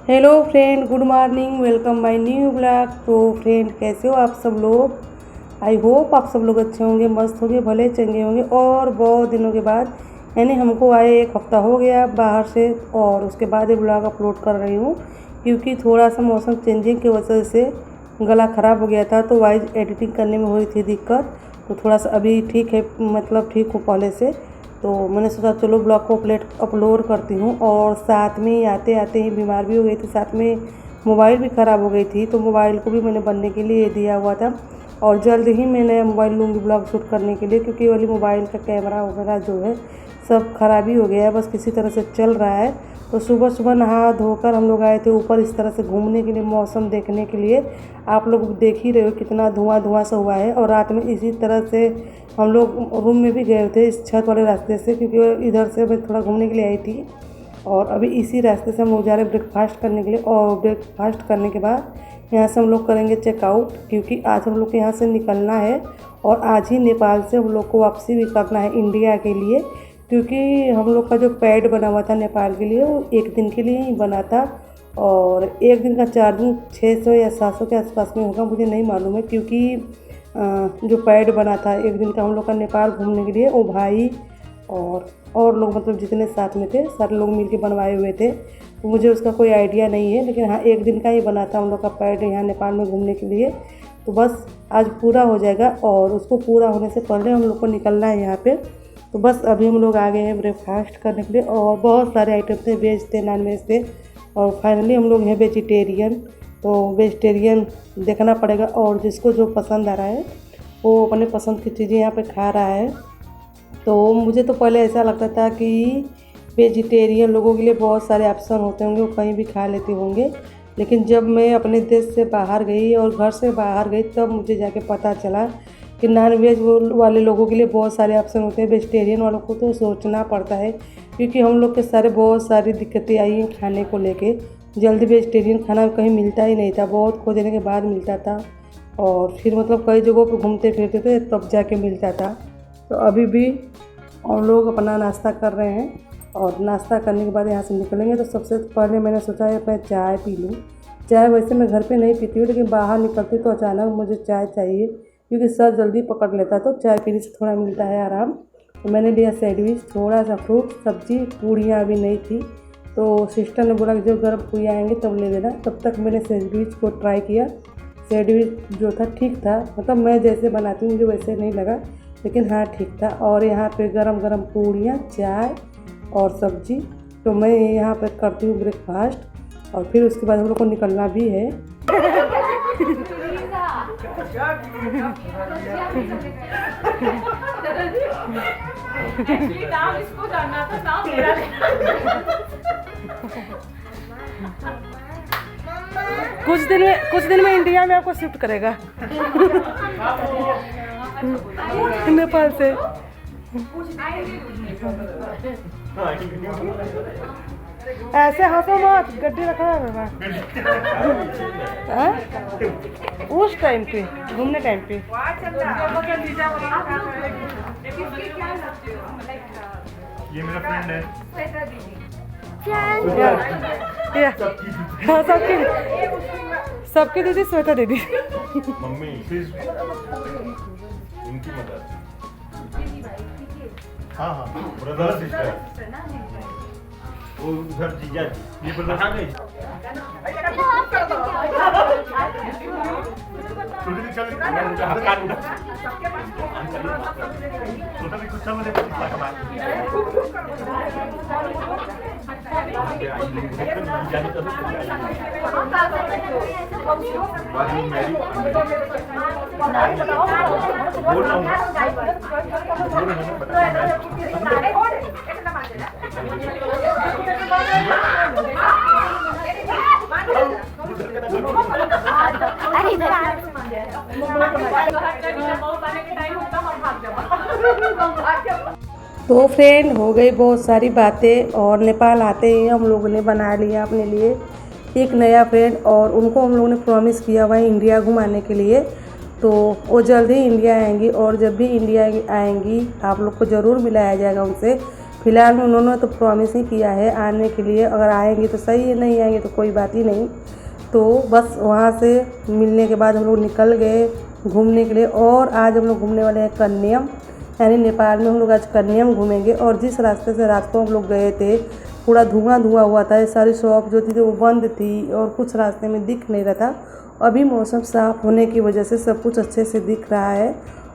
Hello friend, good morning, welcome my new blog. तो friend, कैसे हो आप सब लोग? आई होप आप सब लोग अच्छे होंगे, मस्त होंगे, भले चंगे होंगे। और बहुत दिनों के बाद, यानी हमको आए 1 हफ्ता हो गया बाहर से, और उसके बाद ये ब्लॉग अपलोड कर रही हूँ क्योंकि थोड़ा सा मौसम चेंजिंग की वजह से गला ख़राब हो गया था, तो वॉइस एडिटिंग करने में हो रही थी दिक्कत। तो थोड़ा सा अभी ठीक है, मतलब ठीक हूँ पहले से। तो मैंने सोचा चलो ब्लॉग को अपलोड करती हूँ। और साथ में आते आते ही बीमार भी हो गई थी, साथ में मोबाइल भी ख़राब हो गई थी, तो मोबाइल को भी मैंने बनने के लिए दिया हुआ था। और जल्द ही मैं नया मोबाइल लूँगी ब्लॉग शूट करने के लिए, क्योंकि वाली मोबाइल का कैमरा वगैरह जो है सब खराबी हो गया है, बस किसी तरह से चल रहा है। तो सुबह सुबह नहा धोकर हम लोग आए थे ऊपर इस तरह से घूमने के लिए, मौसम देखने के लिए। आप लोग देख ही रहे हो कितना धुआं धुआं सा हुआ है। और रात में इसी तरह से हम लोग रूम में भी गए थे इस छत वाले रास्ते से, क्योंकि इधर से मैं थोड़ा घूमने के लिए आई थी। और अभी इसी रास्ते से हम लोग जा रहे हैं ब्रेकफास्ट करने के लिए। और ब्रेकफास्ट करने के बाद यहाँ से हम लोग करेंगे चेकआउट, क्योंकि आज हम लोग को यहाँ से निकलना है। और आज ही नेपाल से हम लोग को वापसी भी करना है इंडिया के लिए, क्योंकि हम लोग का जो पैड बना हुआ था नेपाल के लिए वो 1 दिन के लिए ही बना था। और 1 दिन का चार्जिंग 600 या 700 के आसपास में होगा, मुझे नहीं मालूम है। क्योंकि जो पैड बना था 1 दिन का हम लोग का नेपाल घूमने के लिए, वो भाई और लोग, मतलब जितने साथ में थे सारे लोग मिलके बनवाए हुए थे। तो मुझे उसका कोई आइडिया नहीं है, लेकिन हाँ 1 दिन का ही बना था हम लोग का पैड यहाँ नेपाल में घूमने के लिए। तो बस आज पूरा हो जाएगा, और उसको पूरा होने से पहले हम लोग को निकलना है यहाँ पे। तो बस अभी हम लोग आ गए हैं ब्रेकफास्ट करने के लिए। और बहुत सारे आइटम थे, वेज थे, नॉन वेज थे, और फाइनली हम लोग हैं वेजिटेरियन। तो वेजिटेरियन देखना पड़ेगा, और जिसको जो पसंद आ रहा है वो अपने पसंद की चीज़ें यहाँ पे खा रहा है। तो मुझे तो पहले ऐसा लगता था कि वेजिटेरियन लोगों के लिए बहुत सारे ऑप्शन होते होंगे, वो कहीं भी खा लेते होंगे। लेकिन जब मैं अपने देश से बाहर गई और घर से बाहर गई, तब मुझे जाके पता चला कि नॉन वेज वाले लोगों के लिए बहुत सारे ऑप्शन होते हैं। वेजिटेरियन वालों को तो सोचना पड़ता है, क्योंकि हम लोग के सारे बहुत सारी दिक्कतें आई हैं खाने को लेके। जल्दी वेजिटेरियन खाना कहीं मिलता ही नहीं था, बहुत खोजने के बाद मिलता था। और फिर मतलब कई जगहों पर घूमते फिरते थे तब जाके मिलता था। तो अभी भी हम लोग अपना नाश्ता कर रहे हैं, और नाश्ता करने के बाद यहाँ से निकलेंगे। तो सबसे पहले मैंने सोचा है मैं चाय पी लूँ। चाय वैसे मैं घर पे नहीं पीती हूँ, लेकिन बाहर निकलती तो अचानक मुझे चाय चाहिए, क्योंकि सर जल्दी पकड़ लेता है, तो चाय पीने से थोड़ा मिलता है आराम। तो मैंने लिया सैंडविच, थोड़ा सा फ्रूट, सब्जी, पूड़ियाँ अभी नहीं थी। तो सिस्टर ने बोला कि जब गर्म पूड़ियाँ आएंगे तब ले लेना। तब तक मैंने सैंडविच को ट्राई किया। सैंडविच जो था ठीक था, मतलब मैं जैसे बनाती हूँ मुझे वैसे नहीं लगा, लेकिन हाँ ठीक था। और यहाँ पे गरम गरम पूड़ियाँ, चाय और सब्जी। तो मैं यहाँ पे करती हूँ ब्रेकफास्ट, और फिर उसके बाद हम लोग को निकलना भी है। नाम इसको जानना था, नाम मेरा कुछ दिन में इंडिया में आपको शिफ्ट करेगा नेपाल से। ऐसे हंसो मत, गड्डी रखा है उस टाइम पे, घूमने टाइम पे। ये मेरा फ्रेंड है। हाँ, सबकी दीदी श्वेता दीदी। मम्मी इनकी मदर। हाँ ब्रदर सिस्टर। वो उधर जीजा जी, ये ब्रदर कहाँ गए? तो फ्रेंड, हो गई बहुत सारी बातें, और नेपाल आते ही हम लोगों ने बना लिया अपने लिए एक नया फ्रेंड। और उनको हम लोगों ने प्रॉमिस किया हुआ है इंडिया घुमाने के लिए। तो वो जल्द ही इंडिया आएंगी, और जब भी इंडिया आएंगी आप लोग को ज़रूर मिलाया जाएगा उनसे, फ़िलहाल में उन्होंने तो प्रॉमिस ही किया है आने के लिए, अगर आएंगे तो सही है, नहीं आएंगे तो कोई बात ही नहीं। तो बस वहाँ से मिलने के बाद हम लोग निकल गए घूमने के लिए। और आज हम लोग घूमने वाले हैं कन्यम, यानी नेपाल में हम लोग आज कन्यम घूमेंगे। और जिस रास्ते से रात को हम लोग गए थे पूरा धुआं धुआं हुआ था, सारी शॉप जो थी वो बंद थी और कुछ रास्ते में दिख नहीं रहा था। अभी मौसम साफ़ होने की वजह से सब कुछ अच्छे से दिख रहा है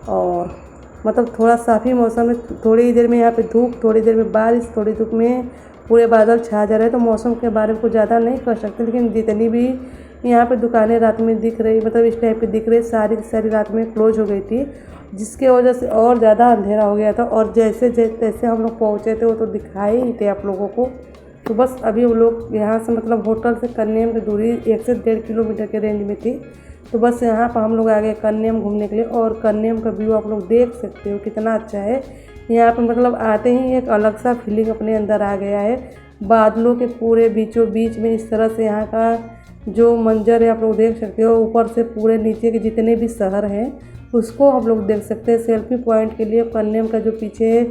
और मतलब थोड़ा साफ़ ही मौसम है। थोड़ी ही देर में यहाँ पे धूप, थोड़ी देर में बारिश, थोड़ी धूप में पूरे बादल छा जा रहे हैं। तो मौसम के बारे में कुछ ज़्यादा नहीं कर सकते, लेकिन जितनी भी यहाँ पे दुकानें रात में दिख रही, मतलब इस टाइप की दिख रही, सारी की सारी रात में क्लोज हो गई थी, जिसके वजह से और ज़्यादा अंधेरा हो गया था। और जैसे जैसे हम लोग पहुँचे थे वो तो दिखाई ही थे आप लोगों को। तो बस अभी हम लोग यहाँ से मतलब होटल से कन्यम की दूरी 1 से 1.5 किलोमीटर के रेंज में थी। तो बस यहाँ पर हम लोग आ गए कन्यम घूमने के लिए। और कन्यम का व्यू आप लोग देख सकते हो कितना अच्छा है। यहाँ पे मतलब आते ही एक अलग सा फीलिंग अपने अंदर आ गया है। बादलों के पूरे बीचों बीच में इस तरह से यहाँ का जो मंजर है आप लोग देख सकते हो। ऊपर से पूरे नीचे के जितने भी शहर हैं उसको हम लोग देख सकते हैं। सेल्फी पॉइंट के लिए कन्यम का जो पीछे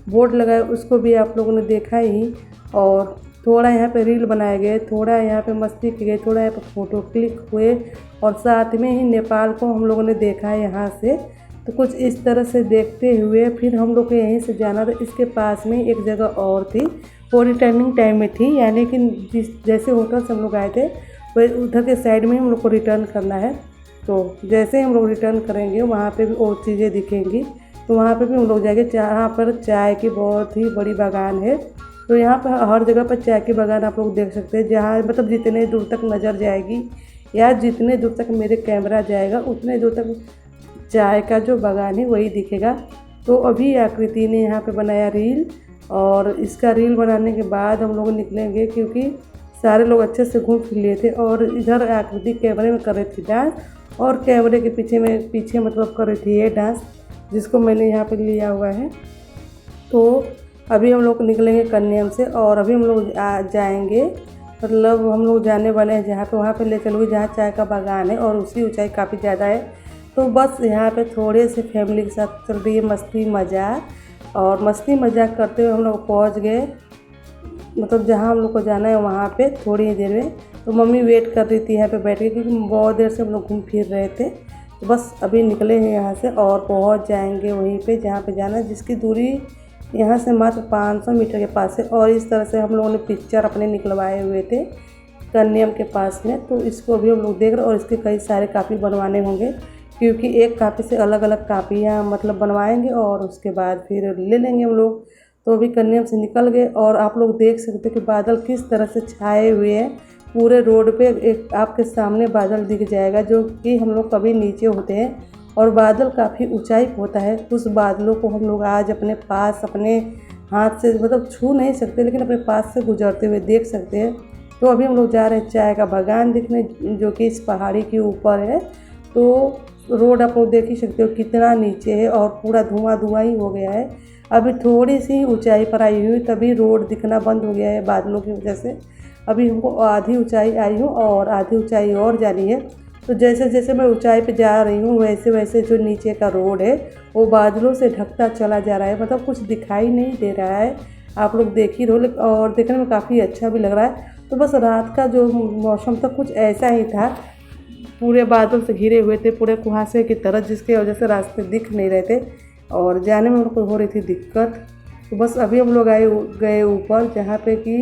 बोर्ड लगा है उसको भी आप लोगों ने देखा ही। और थोड़ा यहाँ पे रील बनाए गए, थोड़ा यहाँ पे मस्ती की गई, थोड़ा यहाँ पे फ़ोटो क्लिक हुए और साथ में ही नेपाल को हम लोगों ने देखा है यहाँ से। तो कुछ इस तरह से देखते हुए फिर हम लोग को यहीं से जाना था। इसके पास में एक जगह और थी, वो रिटर्निंग टाइम में थी, यानी कि जैसे होटल से हम लोग आए थे वही उधर के साइड में हम लोग को रिटर्न करना है। तो जैसे हम लोग रिटर्न करेंगे वहाँ पे भी और चीज़ें दिखेंगी। तो वहाँ पे भी हम लोग जाएंगे। जहाँ पर चाय की बहुत ही बड़ी बागान है। तो यहाँ पर हर जगह पर चाय की बागान आप लोग देख सकते हैं। जहाँ मतलब जितने दूर तक नज़र जाएगी या जितने दूर तक मेरे कैमरा जाएगा उतने दूर तक चाय का जो बागान है वही दिखेगा। तो अभी आकृति ने यहाँ पे बनाया रील, और इसका रील बनाने के बाद हम लोग निकलेंगे क्योंकि सारे लोग अच्छे से घूम फिर लिए थे। और इधर आकृति कैमरे में कर रही थी डांस, और कैमरे के पीछे मतलब कर रही थी ये डांस, जिसको मैंने यहाँ पे लिया हुआ है। तो अभी हम लोग निकलेंगे कन्यम से और अभी हम लोग जाएंगे, मतलब हम लोग जाने वाले हैं जहाँ पे, वहाँ पे ले चलूँगी जहाँ चाय का बागान है और उसकी ऊंचाई काफ़ी ज़्यादा है। तो बस यहाँ पे थोड़े से फैमिली के साथ चल रही है मस्ती मजाक, और मस्ती मजाक करते हुए हम लोग पहुँच गए मतलब जहाँ हम लोग को जाना है वहाँ पे थोड़ी ही देर में। तो मम्मी वेट कर रही थी यहाँ पे बैठ के, क्योंकि बहुत देर से हम लोग घूम फिर रहे थे। तो बस अभी निकले हैं यहाँ से और पहुँच जाएंगे वहीं पे जहाँ पे जाना है, जिसकी दूरी यहाँ से मात्र 500 मीटर के पास है। और इस तरह से हम लोगों ने पिक्चर अपने निकलवाए हुए थे कन्यम के पास में। तो इसको अभी हम लोग देख रहे हैं, और इसके कई सारे कापी बनवाने होंगे, क्योंकि एक कापी से अलग अलग कापियाँ मतलब बनवाएंगे और उसके बाद फिर ले लेंगे हम लोग। तो अभी कन्यम से निकल गए और आप लोग देख सकते हैं कि बादल किस तरह से छाए हुए हैं पूरे रोड पे। एक आपके सामने बादल दिख जाएगा जो कि हम लोग कभी नीचे होते हैं, और बादल काफ़ी ऊंचाई पे होता है। उस बादलों को हम लोग आज अपने पास अपने हाथ से मतलब छू नहीं सकते, लेकिन अपने पास से गुजरते हुए देख सकते हैं। तो अभी हम लोग जा रहे हैं चाय का बागान देखने, जो कि इस पहाड़ी के ऊपर है। तो रोड आप लोग देख ही सकते हो कितना नीचे है और पूरा धुआं धुआं ही हो गया है। अभी थोड़ी सी ऊंचाई पर आई हुई तभी रोड दिखना बंद हो गया है बादलों की वजह से। अभी हमको आधी ऊंचाई आई हूँ और आधी ऊंचाई और जानी है। तो जैसे जैसे मैं ऊंचाई पे जा रही हूँ वैसे वैसे जो नीचे का रोड है वो बादलों से ढकता चला जा रहा है, मतलब कुछ दिखाई नहीं दे रहा है। आप लोग देख ही रहो, और देखने में काफ़ी अच्छा भी लग रहा है। तो बस रात का जो मौसम था कुछ ऐसा ही था, पूरे बादल से घिरे हुए थे, पूरे कुहासे की तरह, जिसकी वजह से रास्ते दिख नहीं रहे थे और जाने में उनको हो रही थी दिक्कत। तो बस अभी हम लोग गए ऊपर जहाँ पे कि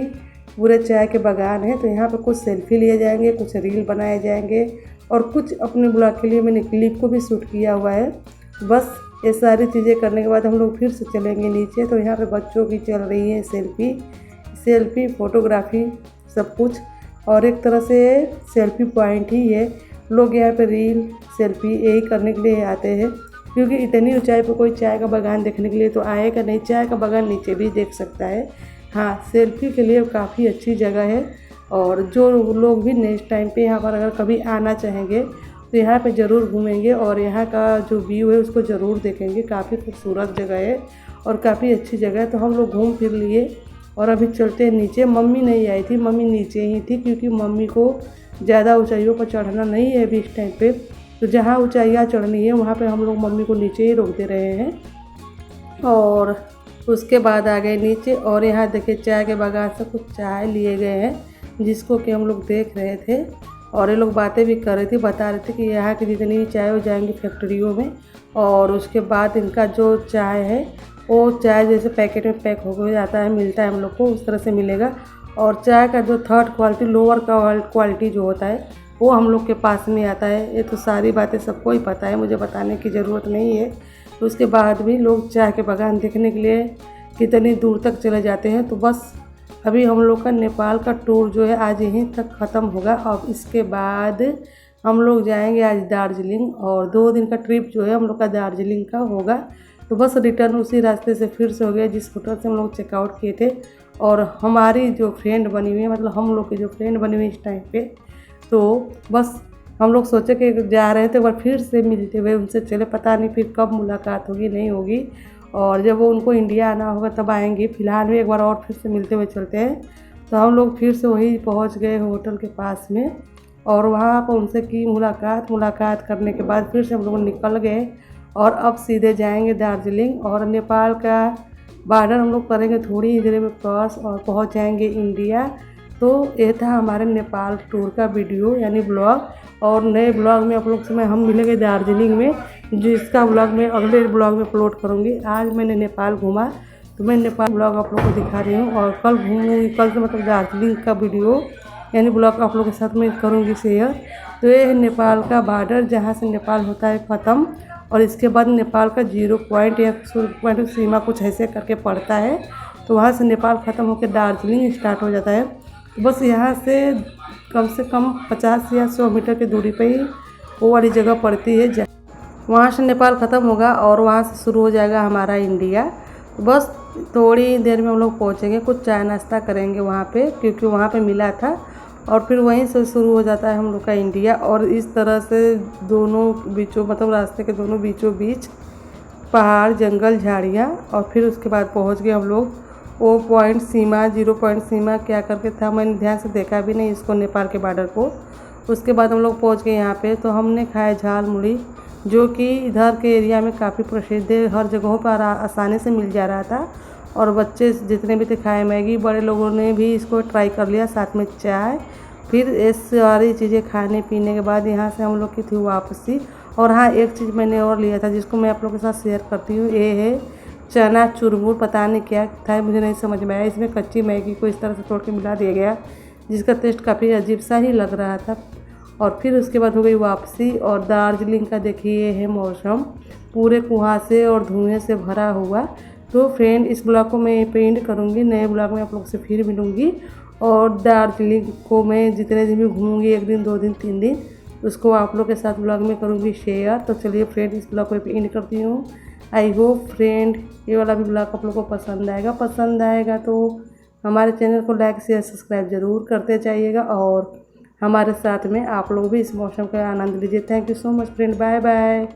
पूरे चाय के बागान है। तो यहाँ पे कुछ सेल्फी लिए जाएंगे, कुछ रील बनाए जाएंगे, और कुछ अपने ब्लॉग के लिए मैंने क्लिप को भी शूट किया हुआ है। बस ये सारी चीज़ें करने के बाद हम लोग फिर से चलेंगे नीचे। तो यहाँ पे बच्चों की चल रही है सेल्फी फोटोग्राफी सब कुछ, और एक तरह से सेल्फी पॉइंट ही है। लोग यहाँ पे रील सेल्फी यही करने के लिए आते हैं, क्योंकि इतनी ऊंचाई पर कोई चाय का बागान देखने के लिए तो आएगा नहीं। चाय का बागान नीचे भी देख सकता है। हाँ, सेल्फी के लिए काफ़ी अच्छी जगह है। और जो लोग भी नेक्स्ट टाइम पे यहाँ पर अगर कभी आना चाहेंगे तो यहाँ पे ज़रूर घूमेंगे और यहाँ का जो व्यू है उसको ज़रूर देखेंगे। काफ़ी खूबसूरत जगह है और काफ़ी अच्छी जगह है। तो हम लोग घूम फिर लिए और अभी चलते हैं नीचे। मम्मी नहीं आई थी, मम्मी नीचे ही थी, क्योंकि मम्मी को ज़्यादा ऊंचाइयों पर चढ़ना नहीं है अभी इस टाइम पे। तो जहाँ ऊंचाइयाँ चढ़नी है वहाँ पे हम लोग मम्मी को नीचे ही रोक दे रहे हैं। और उसके बाद आ गए नीचे और यहाँ देखिए चाय के बागान से कुछ चाय लिए गए हैं जिसको कि हम लोग देख रहे थे और ये लोग बातें भी कर रहे थे, बता रहे थे कि यहाँ की जितनी भी चाय हो जाएंगी फैक्ट्रियों में और उसके बाद इनका जो चाय है वो चाय जैसे पैकेट में पैक हो जाता है, मिलता है हम लोग को उस तरह से मिलेगा। और चाय का जो थर्ड क्वालिटी लोअर क्वालिटी जो होता है वो हम लोग के पास में आता है। ये तो सारी बातें सबको ही पता है, मुझे बताने की ज़रूरत नहीं है। तो उसके बाद भी लोग चाय के बागान देखने के लिए कितनी दूर तक चले जाते हैं। तो बस अभी हम लोग का नेपाल का टूर जो है आज यहीं तक ख़त्म होगा। अब इसके बाद हम लोग जाएंगे आज दार्जिलिंग और 2 दिन का ट्रिप जो है हम लोग का दार्जिलिंग का होगा। तो बस रिटर्न उसी रास्ते से फिर से हो गया जिस होटल से हम लोग चेकआउट किए थे। और हमारी जो फ्रेंड बनी हुई है, मतलब हम लोग की जो फ्रेंड बनी हुई इस टाइम पे, तो बस हम लोग सोचे कि जा रहे थे, एक बार फिर से मिलते हुए उनसे चले, पता नहीं फिर कब मुलाकात होगी नहीं होगी। और जब वो उनको इंडिया आना होगा तब आएंगे। फ़िलहाल भी एक बार और फिर से मिलते हुए चलते हैं। तो हम लोग फिर से वही पहुंच गए होटल के पास में और वहाँ पर उनसे की मुलाकात करने के बाद फिर से हम लोग निकल गए और अब सीधे जाएंगे दार्जिलिंग और नेपाल का बॉर्डर हम लोग करेंगे थोड़ी ही देर में क्रॉस और पहुँच जाएंगे इंडिया। तो ये था हमारे नेपाल टूर का वीडियो यानी ब्लॉग। और नए ब्लॉग में आप लोग से हम मिलेंगे दार्जिलिंग में, जिसका ब्लॉग मैं अगले ब्लॉग में अपलोड करूँगी। आज मैंने नेपाल घूमा तो मैं नेपाल ब्लॉग आप लोग को दिखा रही हूँ और कल घूमूँगी, कल से मतलब दार्जिलिंग का वीडियो यानी ब्लॉग आप लोग के साथ मैं करूँगी शेयर। तो ये है नेपाल का बॉर्डर जहाँ से नेपाल होता है ख़त्म और इसके बाद नेपाल का 0 पॉइंट या पॉइंट सीमा कुछ ऐसे करके पड़ता है। तो वहाँ से नेपाल ख़त्म होकर दार्जिलिंग स्टार्ट हो जाता है। तो बस यहाँ से कम 50 या 100 मीटर की दूरी पे ही वो वाली जगह पड़ती है। वहाँ से नेपाल ख़त्म होगा और वहाँ से शुरू हो जाएगा हमारा इंडिया। तो बस थोड़ी देर में हम लोग पहुँचेंगे, कुछ चाय नाश्ता करेंगे वहाँ पे क्योंकि वहाँ पे मिला था और फिर वहीं से शुरू हो जाता है हम लोग का इंडिया। और इस तरह से दोनों बीचों मतलब रास्ते के दोनों बीचों बीच पहाड़, जंगल, झाड़ियाँ और फिर उसके बाद पहुँच गए हम लोग वो पॉइंट सीमा 0 पॉइंट सीमा क्या करके था मैंने ध्यान से देखा भी नहीं इसको, नेपाल के बॉर्डर को। उसके बाद हम लोग पहुँच गए यहाँ पे। तो हमने खाया झाल मुड़ी जो कि इधर के एरिया में काफ़ी प्रसिद्ध है, हर जगहों पर आसानी से मिल जा रहा था। और बच्चे जितने भी थे खाए मैगी, बड़े लोगों ने भी इसको ट्राई कर लिया, साथ में चाय। फिर ये सारी चीज़ें खाने पीने के बाद यहाँ से हम लोग की थी वापसी। और हाँ, एक चीज़ मैंने और लिया था जिसको मैं आप लोगों के साथ शेयर करती हूँ। ये है चना चुरमुर, पता नहीं क्या था मुझे नहीं समझ में आया। इसमें कच्ची मैगी को इस तरह से तोड़ के मिला दिया गया जिसका टेस्ट काफ़ी अजीब सा ही लग रहा था। और फिर उसके बाद हो गई वापसी। और दार्जिलिंग का देखिए है मौसम पूरे कुहासे और धुएं से भरा हुआ। तो फ्रेंड इस ब्लॉग को मैं यहीं पे एंड करूँगी, नए ब्लॉग में आप लोग से फिर मिलूँगी। और दार्जिलिंग को मैं जितने दिन भी घूमूँगी, 1 दिन 2 दिन 3 दिन, उसको आप लोग के साथ ब्लॉग में करूँगी शेयर। तो चलिए फ्रेंड इस ब्लॉग को एंड करती हूँ। आई होप फ्रेंड ये वाला भी ब्लॉग आप लोग को पसंद आएगा तो हमारे चैनल को लाइक शेयर सब्सक्राइब ज़रूर करते जाइएगा और हमारे साथ में आप लोग भी इस मौसम का आनंद लीजिए। Thank you so much friend, bye bye.